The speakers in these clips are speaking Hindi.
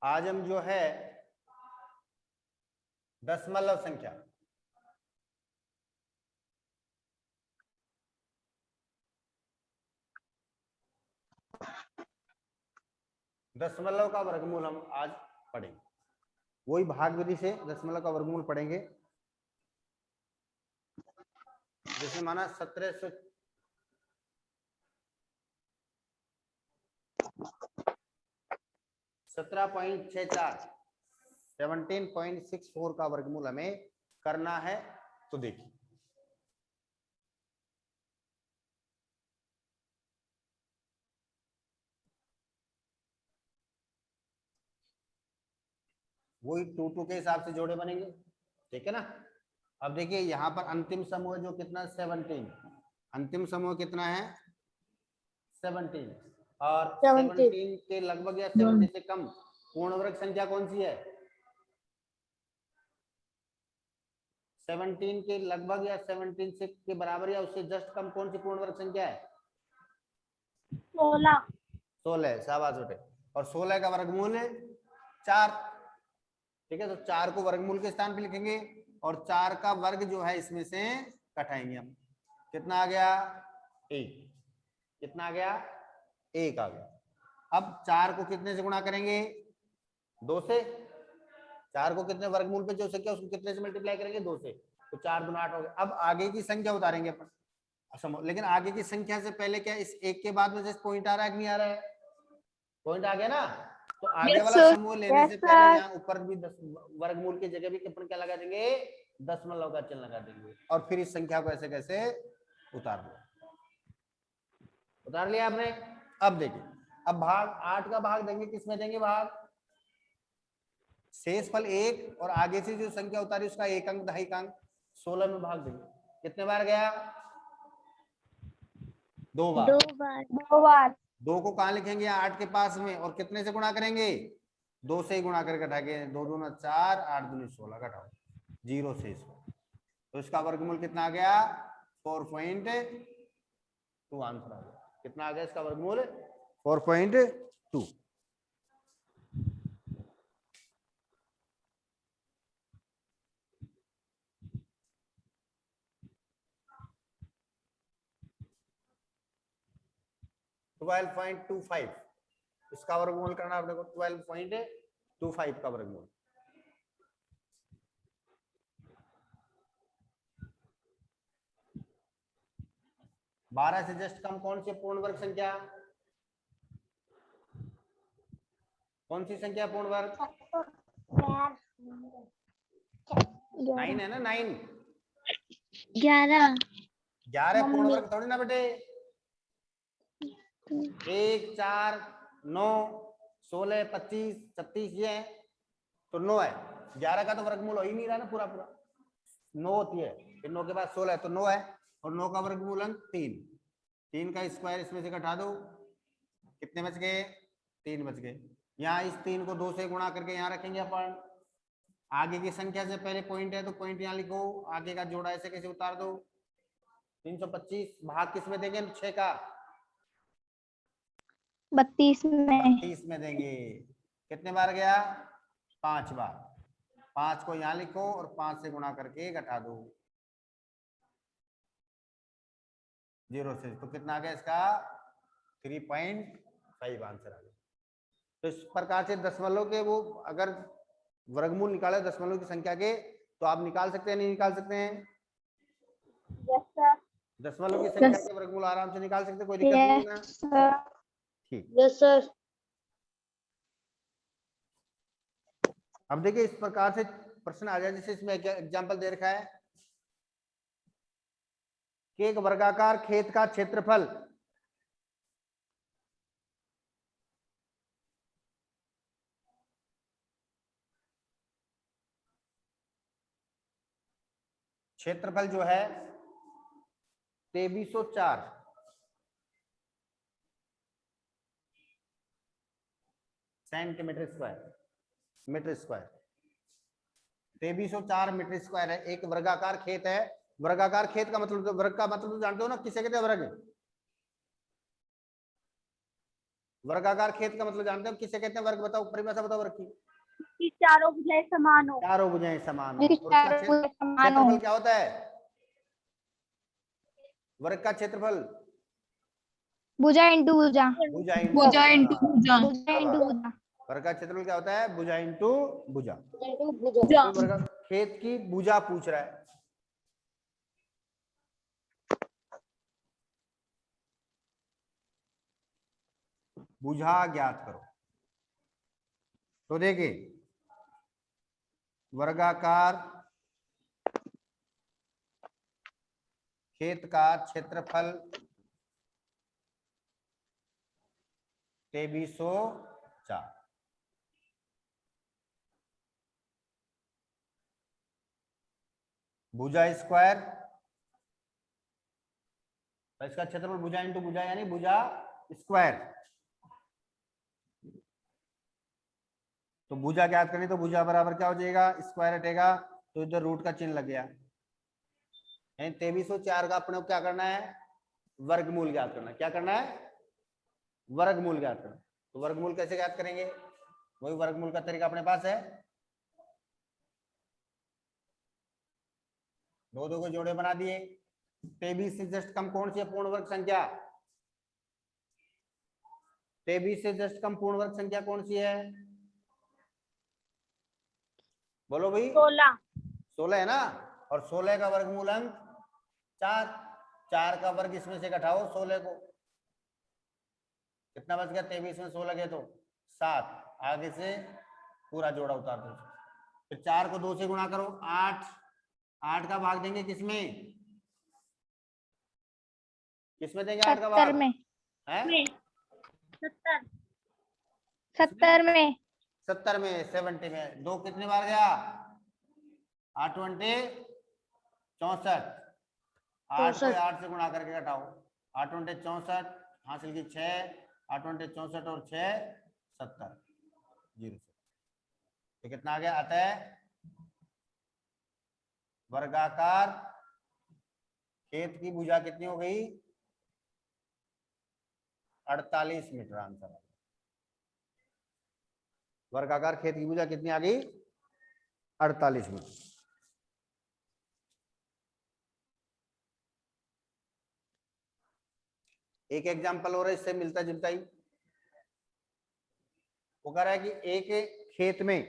आज हम जो है दशमलव संख्या दशमलव का वर्गमूल हम आज पढ़ेंगे। वही भाग विधि से दशमलव का वर्गमूल पढ़ेंगे। जैसे माना 1700 17.64 17.64 का वर्गमूल हमें करना है। तो देखिए वही 2 के हिसाब से जोड़े बनेंगे, ठीक है ना। अब देखिए यहाँ पर अंतिम समूह जो कितना 17, अंतिम समूह कितना है 17, और 17 के लगभग या 70 से कम पूर्ण वर्ग संख्या कौन सी है? 17 के लगभग या 17 से के बराबर या उससे जस्ट कम कौन सी पूर्ण वर्ग संख्या है? 16। शाबाश बेटे। और 16 का वर्गमूल है 4, ठीक है। तो 4 को वर्गमूल के स्थान पे लिखेंगे और 4 का वर्ग जो है इसमें से घटाएंगे हम। कितना आ गया? 1। कितना आ गया? 1 आ गया। अब 4 को कितने से गुणा करेंगे? 2 से। 4 को कितने वर्गमूल पे जो संख्या उसको कितने से मल्टीप्लाई करेंगे? 2 से। तो 4 दूना 8 हो गया। अब आगे की संख्या उतारेंगे अपन। लेकिन आगे की संख्या से पहले क्या इस 1 के बाद में जैसे पॉइंट आ रहा है कि नहीं आ रहा है? पॉइंट आ गया ना। तो आगे वाला समूह लेने से पहले यहाँ ऊपर भी वर्गमूल की जगह भी अपन क्या लगा देंगे? दशमलव का चिन्ह लगा देंगे और फिर इस संख्या को ऐसे कैसे उतार लिया। उतार लिया आपने। अब देखिए, अब भाग 8 का भाग देंगे किसमें देंगे? भाग शेषफल 1 और आगे से जो संख्या उतारी उसका 1 अंक 2.5 अंक 16 में भाग देंगे। कितने बार गया? 2 बार। 2 बार। 2 को कहां लिखेंगे? 8 के पास में। और कितने से गुणा करेंगे? 2 से ही गुणा करके घटाएंगे। 2 दूना 4, 8 दूनी 16, घटाओ 0 से इसको। तो इसका वर्गमूल कितना आ गया? 4.2 आंसर आ गया। कितना आ गया इसका वर्गमूल? 4.2। $12.25 इसका वर्गमूल करना आपने को। 12.25 का वर्गमूल। बारह से जस्ट कम कौन सी पूर्ण वर्ग संख्या? कौन सी संख्या पूर्ण वर्ग? 9 है ना। 9 11 पूर्ण वर्ग थोड़ी ना बेटे। 1 4 9 16 25 36 ये है तो 9 है। 11 का तो वर्गमूल हो ही नहीं रहा ना पूरा पूरा। 9 होती है, फिर 9 के बाद 16 है तो 9 है। और 9 का वर्गमूल अंक 3। 3 का स्क्वायर इसमें से घटा दो। कितने बच गए? 3 बच गए। यहाँ इस 3 को 2 से गुणा करके यहाँ रखेंगे अपन। आगे की संख्या से पहले पॉइंट है तो पॉइंट यहाँ लिखो। आगे का जोड़ा ऐसे कैसे उतार दो। 325 भाग किस में देंगे? 6 का 32 में। 32 में देंगे। कितने बार गया? 5 बार। 5 को यहाँ लिखो और 5 से गुणा करके घटा दो 0 से। तो कितना आ गया इसका? 3.5 आंसर आ गया। तो इस प्रकार से दशमलव के वो अगर वर्गमूल निकाले दशमलव की संख्या के तो आप निकाल सकते हैं नहीं निकाल सकते हैं? Yes sir. दशमलव की संख्या के वर्गमूल आराम से निकाल सकते हैं, कोई दिक्कत नहीं है ना। ठीक। Yes sir. अब देखिए इस प्रकार से प्रश्न आ जाए। जैसे इसमें एग्जांपल दे रखा है कि एक वर्गाकार खेत का क्षेत्रफल जो है 2304 centimetre square metre square 2304 metre square है। एक वर्गाकार खेत है। वर्गाकार खेत का मतलब, वर्ग का मतलब तो जानते हो ना, किसे कहते हैं? वर्ग। वर्गाकार खेत का मतलब जानते हो किसे कहते हैं? वर्ग बताओ, परिभाषा बताओ वर्ग की। कि चारों भुजाएं समान हो। चारों भुजाएं समान हो। कि और उसका चारों भुजाएं समान हो। क्षेत्रफल क्या होता है? वर्ग का क्षेत्रफल भुजा इंटू भुजा। भुजा इंटू भुजा इंटू भुजा। भुजा इंटू भुजा। वर्ग का क्षेत्रफल क्या होता है? भुजा इंटू भुजा। भुजा। तो वर्ग खेत की भुजा पूछ रहा है। भुजा ज्ञात करो। तो देखिए वर्गाकार खेत का क्षेत्रफल 2304। भुजा स्क्वायर, तो इसका क्षेत्रफल भुजा इंटू भुजा यानी भुजा स्क्वायर। तो भुजा ज्ञात करनी, तो भुजा बराबर क्या हो जाएगा? स्क्वायर हटेगा तो इधर रूट का चिन्ह लग गया। 2304 का अपने को क्या करना है? वर्गमूल ज्ञात करना। क्या करना है? वर्गमूल ज्ञात करना। तो वर्गमूल कैसे ज्ञात करेंगे? वही वर्गमूल का तरीका अपने पास है। दो दो को जोड़े बना दिए। 23 से जस्ट कम कौन सी है पूर्ण वर्ग संख्या? 23 से जस्ट कम पूर्ण वर्ग संख्या कौन सी है? बोलो भाई। 16। 16 है ना। और 16 का वर्गमूल अंक 4। 4 का वर्ग इसमें से घटाओ 16 को, कितना बच गया? 23 में 16 गए तो 7। आगे से पूरा जोड़ा उतार दो। फिर 4 को 2 से गुणा करो 8। 8 का भाग देंगे किसमें? किसमें देंगे 8 का 70 भाग? में। है 70। 70 में। 70 में, 70 में 2 कितने बार गया? 8 20 64। 8 को 8 से गुणा करके घटाओ। 8 20 64 हासिल की 6। 8 20 64 और 6 70 0 से। तो कितना आ गया? आता है वर्गाकार खेत की भुजा कितनी हो गई? 48 मीटर आंसर। वर्गाकार खेत की भुजा कितनी आ गई? 48 मीटर। एक एग्जाम्पल और है इससे मिलता जुलता ही। वो कह रहा है कि एक खेत में,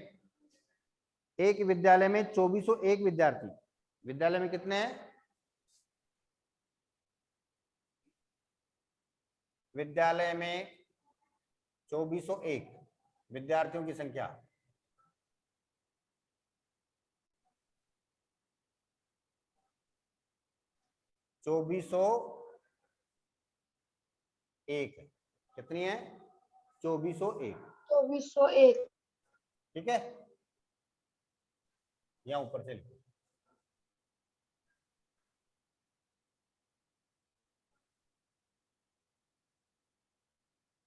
एक विद्यालय में 2401 विद्यार्थी। विद्यालय में कितने हैं? विद्यालय में 2401 विद्यार्थियों की संख्या। एक कितनी है? 2401। 2401। ठीक है, यहां ऊपर से लिखो।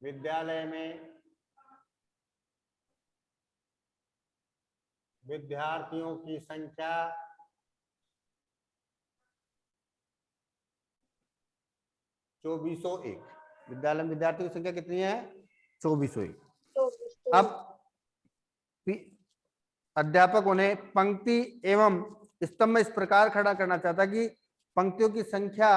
विद्यालय में विद्यार्थियों की संख्या 2401। विद्यालय में विद्यार्थियों की संख्या कितनी है? 2401। अब अध्यापक उन्हें पंक्ति एवं स्तंभ इस प्रकार खड़ा करना चाहता कि पंक्तियों की संख्या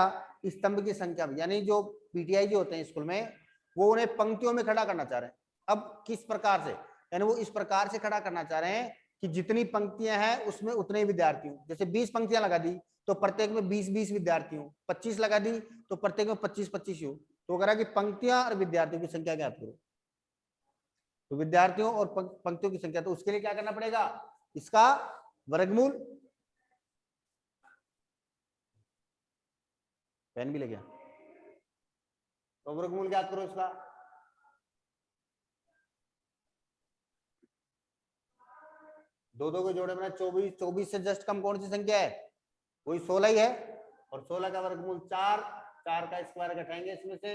स्तंभ की संख्या, यानी जो पीटीआई जो होते हैं स्कूल में, वो उन्हें पंक्तियों में खड़ा करना चाह रहे हैं। अब किस प्रकार से? यानी वो इस प्रकार से खड़ा करना चाह रहे हैं कि जितनी पंक्तियां हैं उसमें उतने ही विद्यार्थी हो। जैसे 20 पंक्तियां लगा दी तो प्रत्येक में 20-20 विद्यार्थी हो। 25 लगा दी तो प्रत्येक में 25-25 हो। तो कह रहा कि पंक्तियां और विद्यार्थियों की संख्या ज्ञात करो। तो विद्यार्थियों और पंक्तियों की संख्या, तो उसके लिए क्या करना पड़ेगा? इसका वर्गमूल। पेन भी ले गया। तो वर्गमूल ज्ञात करो इसका। दो दो के जोड़े में 24। 24 से जस्ट कम कौन सी संख्या है? वही 16 ही है। और 16 का वर्गमूल 4। 4 का स्क्वायर घटाएंगे इसमें से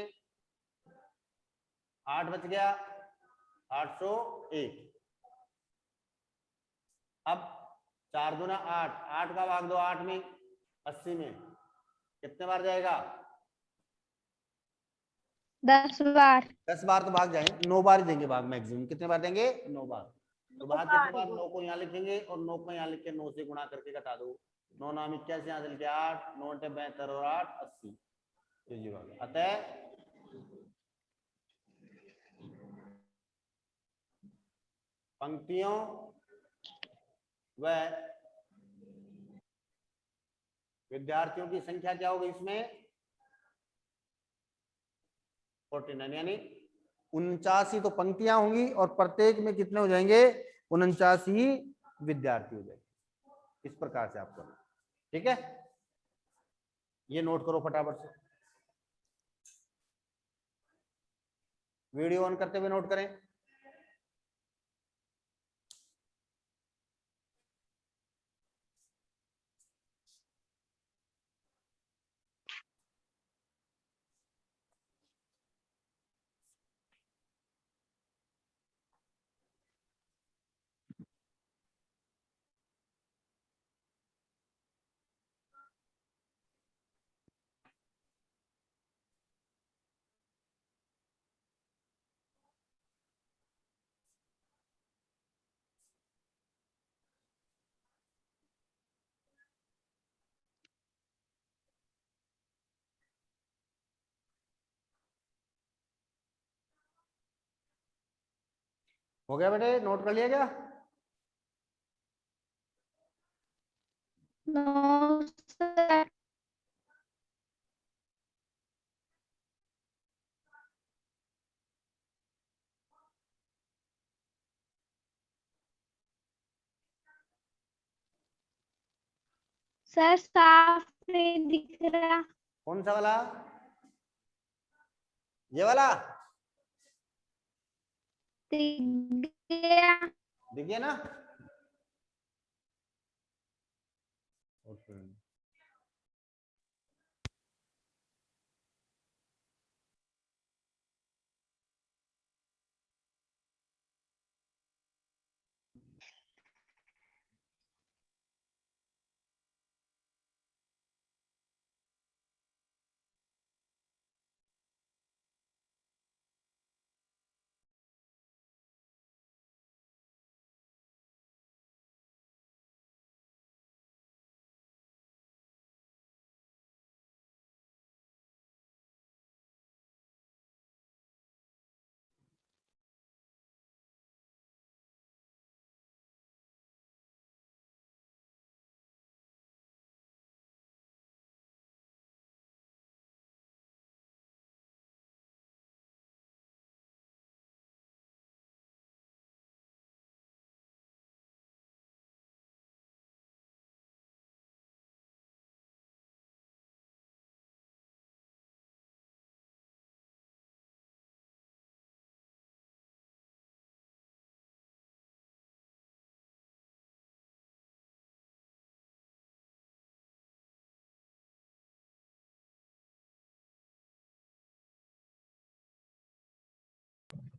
8 बच गया 801। अब 4 दूना 8। 8 का भाग दो 8 में, 80 में कितने बार जाएगा? 10 बार। 10 बार तो भाग जाएंगे, 9 बार ही देंगे भाग मैक्सिमम। कितने बार देंगे? 9 बार। तो भाग कितने बार? 9 को यहाँ लिखेंगे और 9 को यहाँ लिख के 9 से गुणा करके घटा दो। 9 नाम 81, यहाँ से लिखे 8, 9 × 72 और 8 80। तो 0 आ गया। अतः पंक्तियों व विद्यार्थियों की संख्या क्या होगी इसमें? 49, यानी 49 तो पंक्तियां होंगी और प्रत्येक में कितने हो जाएंगे? 49 विद्यार्थी हो जाएंगे। इस प्रकार से आप करो, ठीक है? ये नोट करो फटाफट से, वीडियो ऑन करते हुए नोट करें। हो गया बेटे? नोट कर लिया क्या? No sir. सर साफ नहीं दिख रहा। कौन सा वाला? ये वाला दिख गया। दिख गया ना? ओके।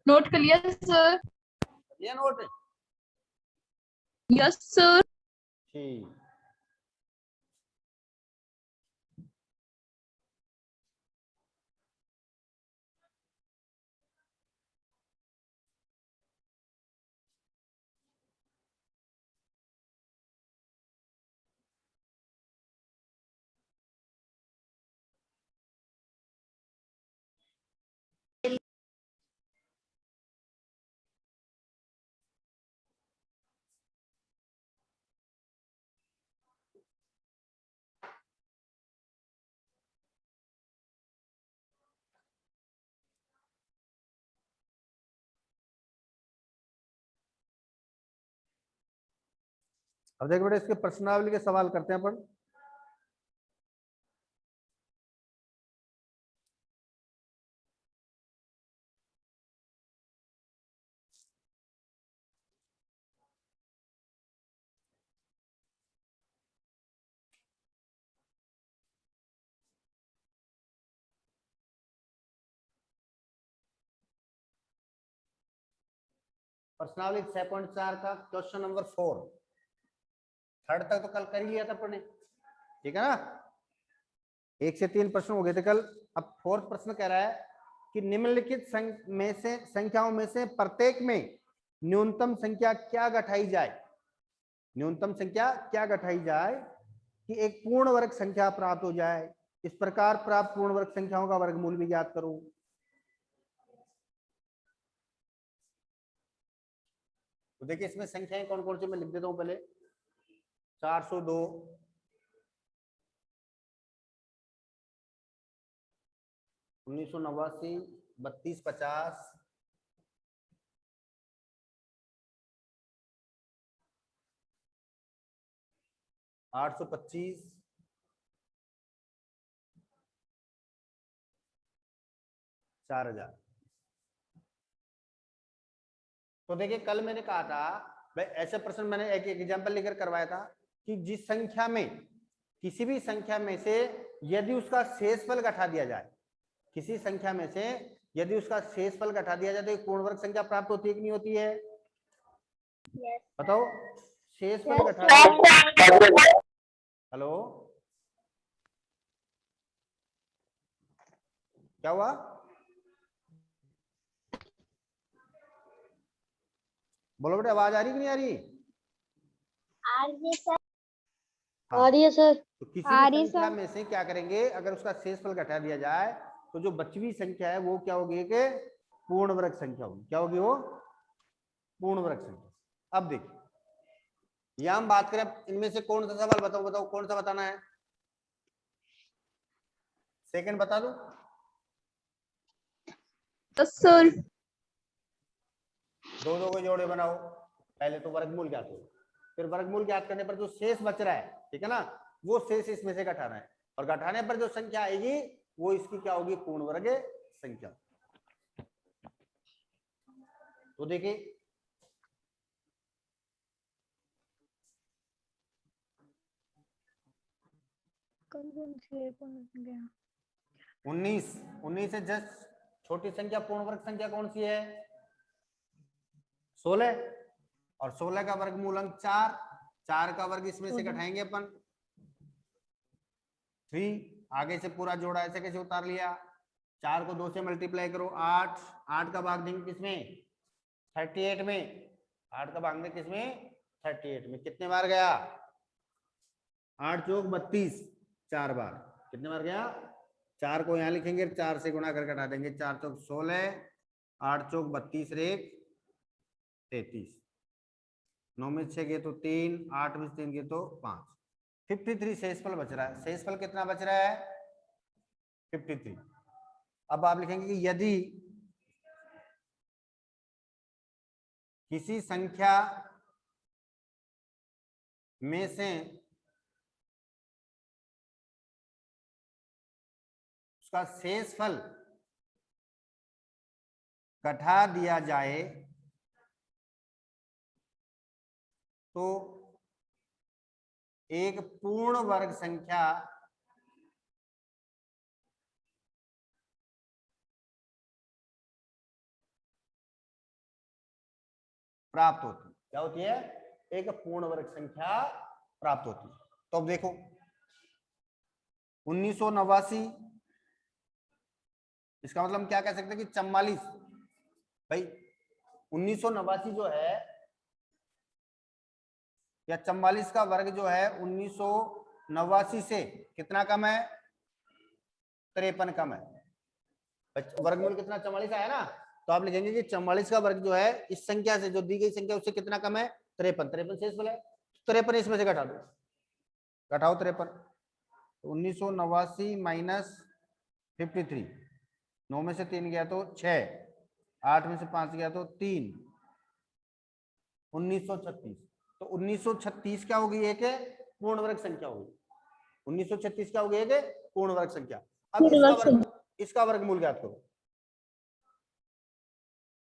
नोट कर लिया सर। ये नोट? Yes sir. ठीक। अब देखो बेटे, इसके प्रश्नावली के सवाल करते हैं अपन। प्रश्नावली 6.4 का क्वेश्चन नंबर 4। थर्ड तक तो कल कर ही लिया था अपन ने, ठीक है ना? 1 से 3 प्रश्न हो गए थे कल। अब फोर्थ प्रश्न कह रहा है कि निम्नलिखित संख्याओं में से प्रत्येक में न्यूनतम संख्या क्या घटाई जाए, न्यूनतम संख्या क्या घटाई जाए कि एक पूर्ण वर्ग संख्या प्राप्त हो जाए। इस प्रकार प्राप्त पूर्ण वर्ग संख्याओं का वर्गमूल भी ज्ञात करो। तो देखिए इसमें संख्याएं कौन कौन सी मैं लिख देता हूं पहले। 402, 1989, 3250, 825, 4000। तो देखिए कल मैंने कहा था भाई, ऐसे प्रश्न मैंने एक एग्जांपल लेकर करवाया था कि जिस संख्या में, किसी भी संख्या में से यदि उसका शेषफल घटा दिया जाए, किसी संख्या में से यदि उसका शेषफल घटा दिया जाए तो एक पूर्ण वर्ग संख्या प्राप्त होती है कि नहीं होती है? बताओ, शेषफल घटा दिया। हेलो, क्या हुआ? बोलो बेटा, आवाज आ रही कि नहीं आ रही? आ रही है सर। हाँ। आ रही है सर। तो किसी भी संख्या में से क्या करेंगे, अगर उसका शेषफल घटा दिया जाए तो जो बची हुई संख्या है वो क्या होगी, कि पूर्ण वर्ग संख्या होगी। क्या होगी वो? पूर्ण वर्ग संख्या। अब देखिए यहां हम बात करें, इनमें से कौन सा सवाल बताओ, बताओ कौन सा बताना है? सेकंड बता दो। सर दो दो के जोड़े बनाओ। पहले तो वर्गमूल ज्ञात करो, फिर वर्गमूल ज्ञात करने पर जो शेष बच रहा है, ठीक है ना, वो शेष इसमें से घटाना है, और घटाने पर जो संख्या आएगी वो इसकी क्या होगी, पूर्ण वर्ग संख्या। तो देखिए 19 से जस्ट छोटी संख्या पूर्ण वर्ग संख्या कौन सी है? 16। और 16 का वर्गमूल अंक 4, 4 का वर्ग इसमें से घटाएंगे अपन 3। आगे से पूरा जोड़ा ऐसे कैसे उतार लिया? 4 को 2 से मल्टीप्लाई करो 8, 8 का भाग देंगे किसमें? 38 में। 8 का भाग देंगे किसमें? 38 में। कितने बार गया? 8 चौक 32, 4 बार। कितने बार गया? 4 को यहाँ लिखेंगे, 4 से गुणा करके हटा देंगे। 4 चौक 16, 8 चौक 32 रेख 33, 9 में 6 गए तो 3, 8 में 3 गए तो 5। 53 शेषफल बच रहा है। शेषफल कितना बच रहा है? 53। अब आप लिखेंगे कि यदि किसी संख्या में से उसका शेषफल घटा दिया जाए तो एक पूर्ण वर्ग संख्या प्राप्त होती है। क्या होती है? एक पूर्ण वर्ग संख्या प्राप्त होती है। तो अब देखो 1989, इसका मतलब हम क्या कह सकते हैं कि 44। भाई 1989 जो है, या 44 का वर्ग जो है 1989 से कितना कम है? 53 कम है। वर्गमूल कितना? 44 आया ना, तो आप लिखेंगे कि 44 का वर्ग जो है इस संख्या से, जो दी गई संख्या उससे कितना कम है? 53। 53 शेषफल है, 53 इसमें से घटा दो, घटाओ 53। 1989 माइनस 53, 9 में से 3 गया तो 6, 8 में से 5 गया तो 3, 1936। तो 1936 क्या होगी? एक पूर्ण वर्ग संख्या होगी। 1936 क्या होगी? एक पूर्ण वर्ग संख्या। अब इसका वर्गमूल ज्ञात करो।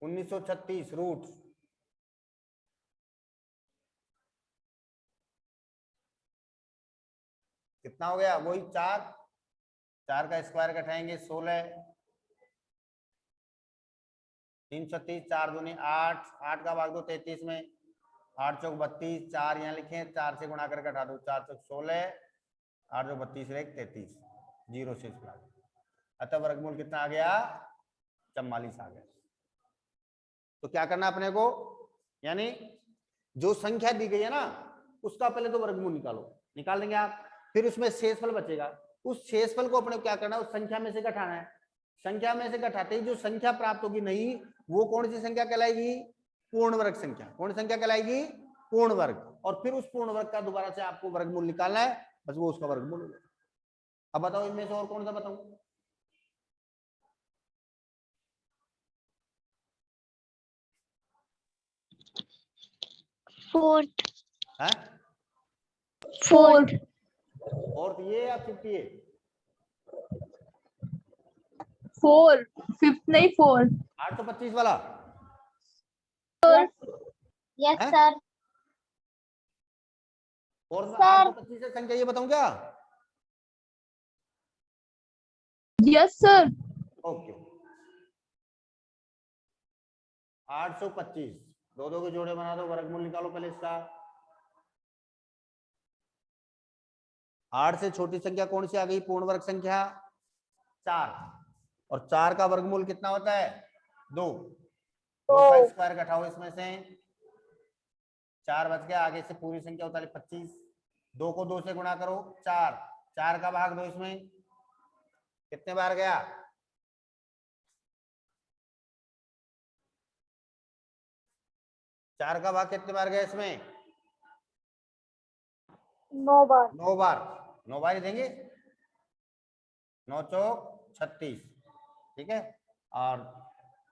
1936 रूट कितना हो गया? वही 4, 4 का स्क्वायर घटाएंगे 16, 336, 4 दूनी 8, 8 का भाग दो 33 में, 8 चौक 32, 4 यहाँ लिखे, 4 से गुणा करके घटा दो, 4 चौक 16, 8 चौक 32 रेख 33, 0 शेष। अतः वर्गमूल कितना आ गया? 44 आ गया। तो क्या करना अपने को, यानी जो संख्या दी गई है ना उसका पहले तो वर्गमूल निकालो, निकाल देंगे आप, फिर उसमें शेषफल बचेगा, उस शेषफल को अपने को क्या करना है, उस संख्या में से घटाना है। संख्या में से घटाते ही जो संख्या प्राप्त होगी नहीं, वो कौन सी संख्या कहलाएगी, पूर्ण वर्ग संख्या। कौन संख्या कहलाएगी, पूर्ण वर्ग। और फिर उस पूर्ण वर्ग का दोबारा से आपको वर्गमूल निकालना है, बस वो उसका वर्गमूल हो गया। अब बताओ इनमें से और कौन सा बताऊं, 4th है 4th और ये या 58, 4 5th नहीं 4th 825 वाला यस है? सर। और मैं सर। 825 से संख्या ये बताऊं क्या, यस सर। ओके 825, दो दो के जोड़े बना दो, वर्गमूल निकालो पहले इसका। 8 से छोटी संख्या कौन सी आ गई, पूर्ण वर्ग संख्या 4, और 4 का वर्गमूल कितना होता है, 2। 2 का स्क्वायर घटाओ इसमें से, 4 बच गया, आगे से पूरी संख्या होता है 25, 2 को 2 से गुणा करो 4, 4 का भाग दो इसमें, कितने बार गया, 4 का भाग कितने बार गया इसमें, 9 बार। 9 बार, 9 बार ही देंगे, 9 चौक 36, ठीक है। और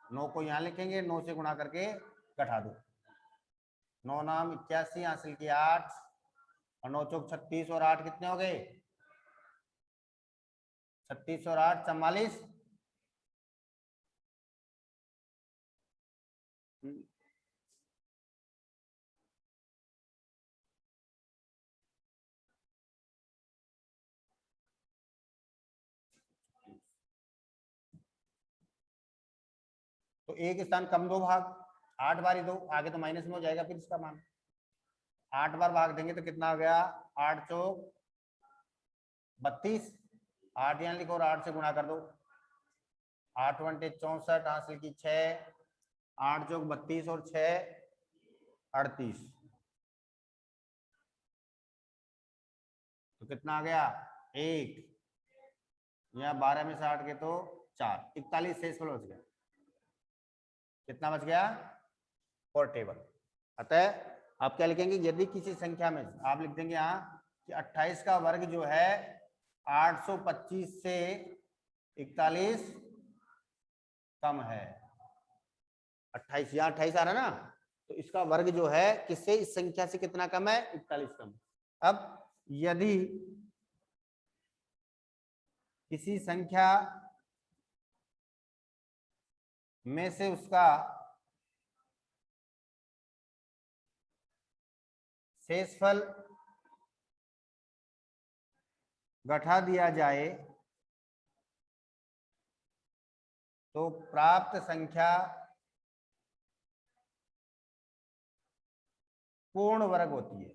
9 को यहाँ लिखेंगे, 9 से गुणा करके घटा दो, 9 नाम 81, हासिल की 8, और 9 चौक 36 और 8 कितने हो गए, 36 और 8 44। तो एक स्थान कम दो भाग, 8 बार ही दो, आगे तो माइनस में हो जाएगा फिर इसका मान। 8 बार भाग देंगे तो कितना हो गया, 8 चौक 32, 8 यहाँ लिखो और 8 से गुणा कर दो, 8 वंटे 64, हासिल की 6, 8 चौक 32 और 6 38, तो कितना आ गया 1, यहाँ 12 में से 8 के तो 4, 41 शेषफल बच गया, कितना बच गया 4 टेबल। अतः आप क्या लिखेंगे, यदि किसी संख्या में आप लिख देंगे यहाँ कि 28 का वर्ग जो है 825 से 41 कम है, 28 यहाँ 28 आ रहा है ना, तो इसका वर्ग जो है किससे, इस संख्या से कितना कम है, 41 कम। अब यदि किसी संख्या में से उसका शेषफल घटा दिया जाए तो प्राप्त संख्या पूर्ण वर्ग होती है।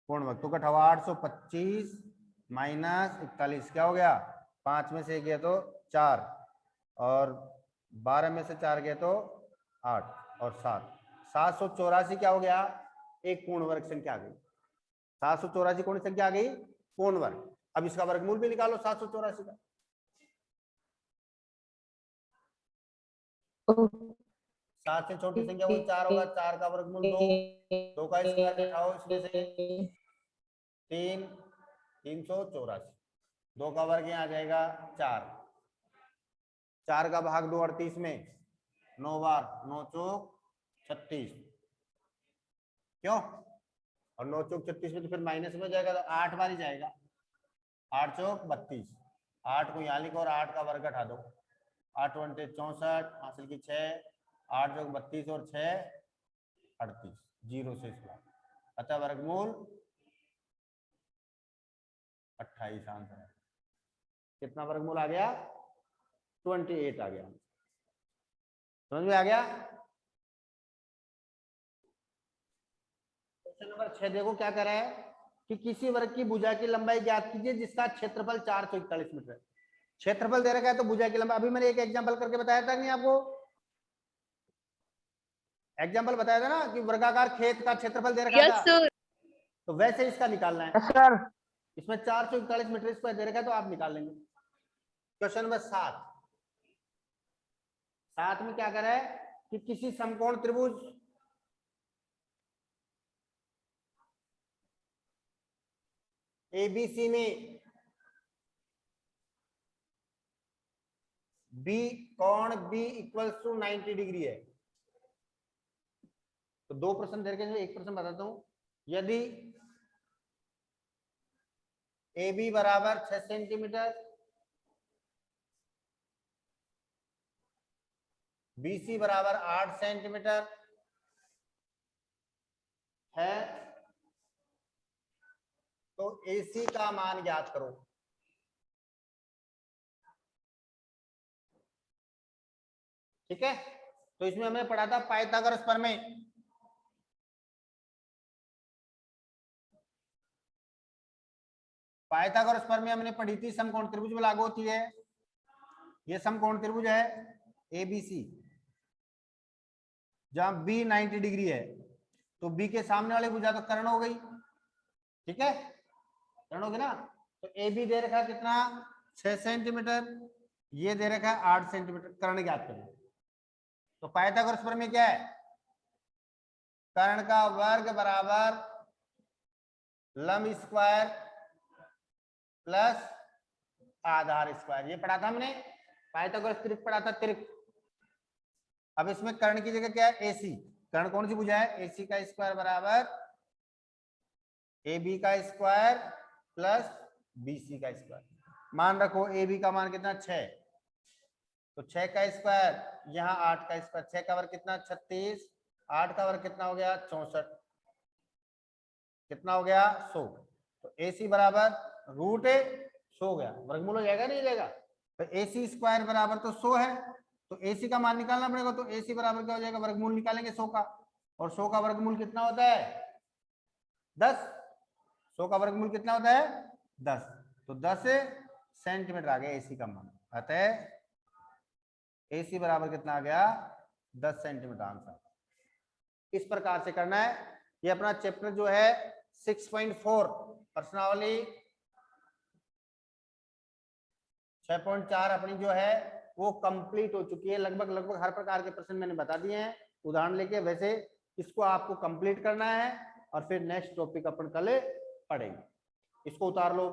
पूर्ण वर्ग तो घटाओ, 825 माइनस 41 क्या हो गया, 5 में से गया तो 4, और 12 में से 4 गया तो 8 और 7, 784 क्या हो गया, एक पूर्ण वर्ग संख्या आ गई। 784 कौन सी संख्या आ गई, पूर्ण वर्ग। अब इसका वर्गमूल भी निकालो 784 का। 7 से छोटी संख्या वही 4 होगा, 4 का वर्गमूल 2, 2 का स्क्वायर घटाओ इसमें से 3, 384, 2 का वर्ग यहाँ आ जाएगा 4, 4 का भाग 2 38 में, 9 बार, 9 चौक 36, क्यों, और 9 चौक 36 में तो फिर माइनस में हो जाएगा, तो 8 बार ही जाएगा, 8 चौक 32, 8 को यहाँ लिखो और 8 का वर्ग घटा दो, 8 वंटे 64, हासिल की 6, 8 चौक 32 और 6 38, 0 से इसका, अतः वर्गमूल 28 आंसर है। कितना वर्गमूल आ गया, 28 आ गया, समझ में आ गया। क्वेश्चन नंबर 6 देखो क्या कर रहा है, कि किसी वर्ग की भुजा की लंबाई ज्ञात कीजिए जिसका क्षेत्रफल 441 मीटर है। क्षेत्रफल दे रखा है तो भुजा की लंबाई, अभी मैंने एक एग्जांपल करके बताया था नहीं आपको, एग्जांपल बताया था ना कि वर्गाकार खेत का क्षेत्रफल दे रखा यस था, सर। तो वैसे इसका निकालना है सर। इसमें 441 मीटर स्क्वायर दे रखा है तो आप निकाल लेंगे। क्वेश्चन नंबर 7 में क्या करा है कि किसी समकोण त्रिभुज एबीसी में बी कोण बी इक्वल्स टू 90 डिग्री है। तो दो प्रश्न दे रखे, एक प्रश्न बताता हूं। यदि ए बी बराबर 6 सेंटीमीटर, बी सी बराबर 8 सेंटीमीटर है तो ए सी का मान ज्ञात करो। ठीक है, तो इसमें हमने पढ़ा था पाइथागोरस प्रमेय। पाइथागोरस प्रमेय हमने पढ़ी थी, समकोण त्रिभुज में लागू होती है। ये समकोण त्रिभुज है एबीसी, जहां बी 90 डिग्री है, तो बी के सामने वाली भुजा तो कर्ण हो गई। ठीक है, कर्ण हो गई ना। तो ए बी दे रखा है कितना, 6 सेंटीमीटर, ये दे रखा है 8 सेंटीमीटर। कर्ण ज्ञात करें। तो पाइथागोरस प्रमेय क्या है, कर्ण का वर्ग बराबर लंब स्क्वायर प्लस आधार स्क्वायर। ये पढ़ा था हमने, पाइथागोरस त्रिक पढ़ा था, त्रिक। अब इसमें कर्ण की जगह क्या है, एसी। कर्ण कौन सी भुजा है, एसी का स्क्वायर बराबर ए बी का स्क्वायर प्लस बीसी का स्क्वायर। मान रखो ए बी का मान कितना, 6, तो 6 का स्क्वायर, यहाँ 8 का स्क्वायर, 6 का वर्ग कितना 36, 8 का वर्ग कितना हो गया 64, कितना हो गया 100। तो ए सी बराबर रूट 100 हो गया, वर्गमूल हो जाएगा नहीं जाएगा। तो ए सी स्क्वायर बराबर तो 100 है, तो ए सी का मान निकालना पड़ेगा। तो ए सी बराबर क्या हो जाएगा, वर्गमूल निकालेंगे 100 का, और 100 का वर्गमूल कितना होता है 10। 100 का वर्गमूल कितना होता है 10, तो 10 सेंटीमीटर आ गया एसी का मान। अतः एसी बराबर कितना आ गया 10 सेंटीमीटर आंसर। इस प्रकार से करना है। ये अपना चैप्टर जो है 6.4 प्रश्नावली 6.4 अपनी जो है वो कंप्लीट हो चुकी है। लगभग हर प्रकार के प्रश्न मैंने बता दिए हैं उदाहरण लेके। वैसे इसको आपको कंप्लीट करना है और फिर नेक्स्ट टॉपिक अपन कल पढ़ेंगे। इसको उतार लो।